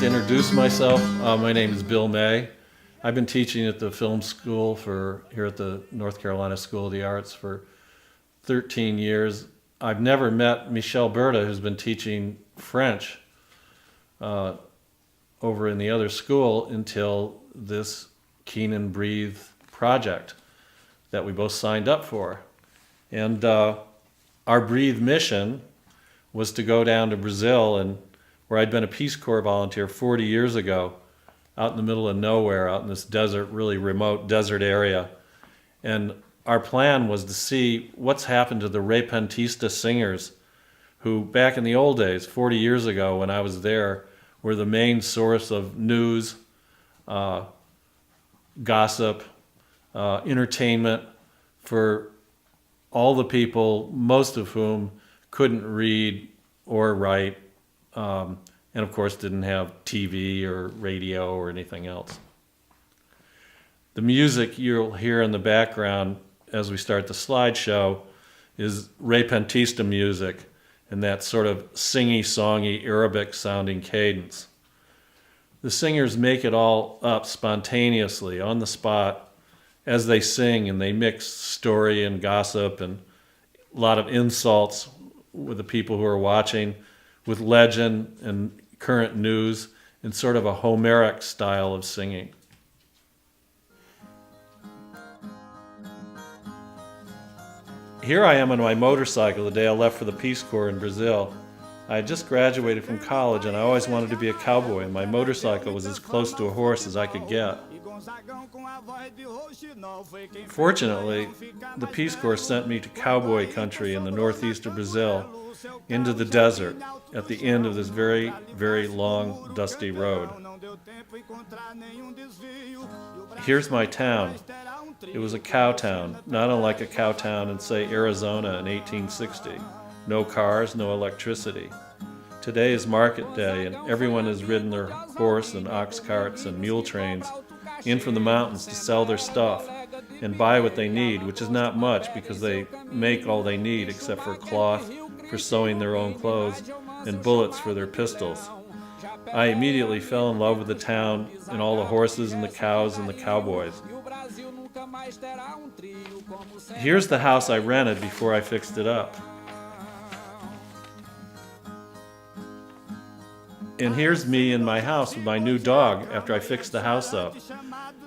to introduce myself. My name is Bill Mai. I've been teaching at the film school here at the North Carolina School of the Arts for 13 years. I've never met Michel Berta, who's been teaching French over in the other school until this Keen and Breathe project that we both signed up for. And our Breathe mission was to go down to Brazil, and where I'd been a Peace Corps volunteer 40 years ago, out in the middle of nowhere, out in this desert, really remote desert area. And our plan was to see what's happened to the Repentistas singers who, back in the old days, 40 years ago when I was there, were the main source of news, gossip, entertainment for all the people, most of whom couldn't read or write, and of course didn't have TV or radio or anything else. The music you'll hear in the background as we start the slideshow is Repentista music, and that sort of singy-songy Arabic-sounding cadence. The singers make it all up spontaneously, on the spot, as they sing, and they mix story and gossip and a lot of insults with the people who are watching, with legend and current news, in sort of a Homeric style of singing. Here I am on my motorcycle the day I left for the Peace Corps in Brazil. I had just graduated from college and I always wanted to be a cowboy, and my motorcycle was as close to a horse as I could get. Fortunately, the Peace Corps sent me to cowboy country in the northeast of Brazil, into the desert, at the end of this very, very long, dusty road. Here's my town. It was a cow town, not unlike a cow town in, say, Arizona in 1860. No cars, no electricity. Today is market day, and everyone has ridden their horse and ox carts and mule trains in from the mountains to sell their stuff and buy what they need, which is not much because they make all they need except for cloth for sewing their own clothes and bullets for their pistols. I immediately fell in love with the town and all the horses and the cows and the cowboys. Here's the house I rented before I fixed it up. And here's me in my house with my new dog after I fixed the house up.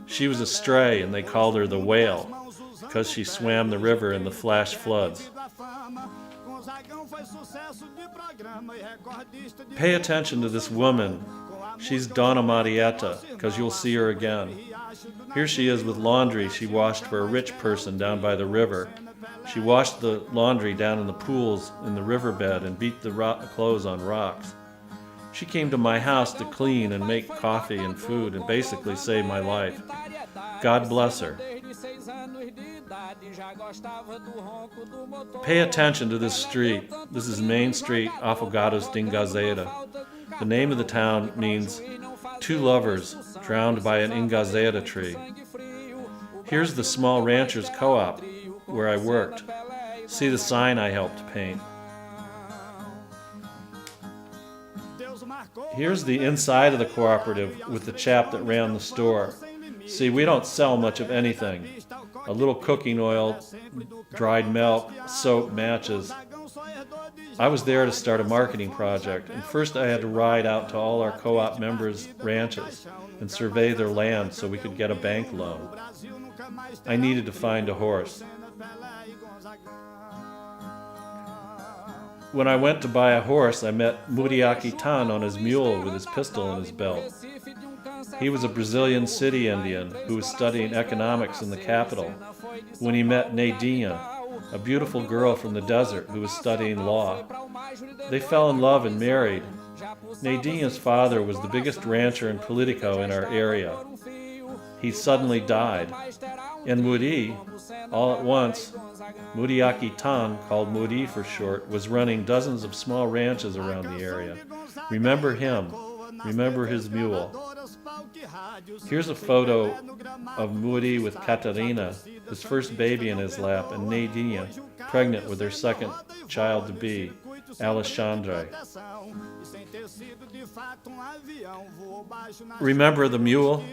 She was a stray, and they called her the whale because she swam the river in the flash floods. Pay attention to this woman. She's Donna Marietta, because you'll see her again. Here she is with laundry she washed for a rich person down by the river. She washed the laundry down in the pools in the riverbed and beat the clothes on rocks. She came to my house to clean and make coffee and food and basically save my life. God bless her. Pay attention to this street. This is Main Street, Afogados de Ingazeda. The name of the town means two lovers drowned by an ingazeda tree. Here's the small ranchers co-op where I worked. See the sign I helped paint. Here's the inside of the cooperative with the chap that ran the store. See, we don't sell much of anything. A little cooking oil, dried milk, soap, matches. I was there to start a marketing project, and first I had to ride out to all our co-op members' ranches and survey their land so we could get a bank loan. I needed to find a horse. When I went to buy a horse, I met Muriaki Tan on his mule with his pistol in his belt. He was a Brazilian city Indian who was studying economics in the capital when he met Nadinha, a beautiful girl from the desert who was studying law. They fell in love and married. Nadinha's father was the biggest rancher and politico in our area. He suddenly died. And Muri, all at once, Muriaki Tan, called Muri for short, was running dozens of small ranches around the area. Remember him. Remember his mule. Here's a photo of Muri with Catarina, his first baby in his lap, and Nadinha, pregnant with their second child-to-be. Alexandre. Remember the mule?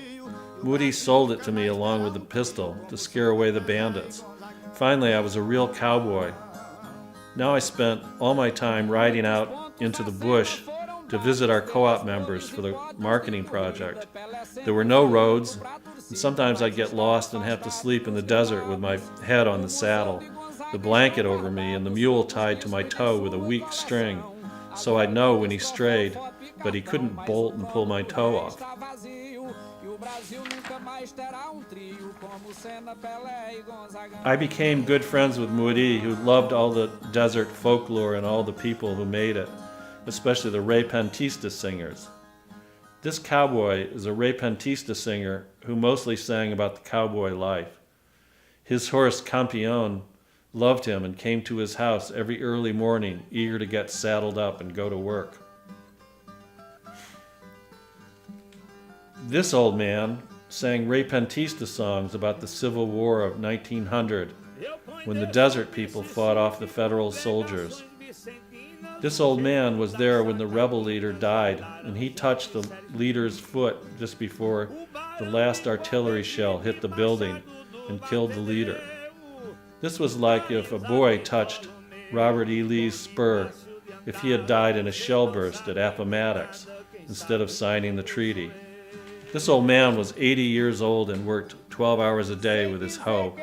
Moody sold it to me along with the pistol to scare away the bandits. Finally, I was a real cowboy. Now I spent all my time riding out into the bush to visit our co-op members for the marketing project. There were no roads, and sometimes I'd get lost and have to sleep in the desert with my head on the saddle, the blanket over me, and the mule tied to my toe with a weak string, so I'd know when he strayed, but he couldn't bolt and pull my toe off. I became good friends with Moody, who loved all the desert folklore and all the people who made it, especially the Repentistas singers. This cowboy is a Repentista singer who mostly sang about the cowboy life. His horse, Campeon, loved him and came to his house every early morning, eager to get saddled up and go to work. This old man sang Repentista songs about the Civil War of 1900, when the desert people fought off the federal soldiers. This old man was there when the rebel leader died, and he touched the leader's foot just before the last artillery shell hit the building and killed the leader. This was like if a boy touched Robert E. Lee's spur if he had died in a shell burst at Appomattox instead of signing the treaty. This old man was 80 years old and worked 12 hours a day with his hoe.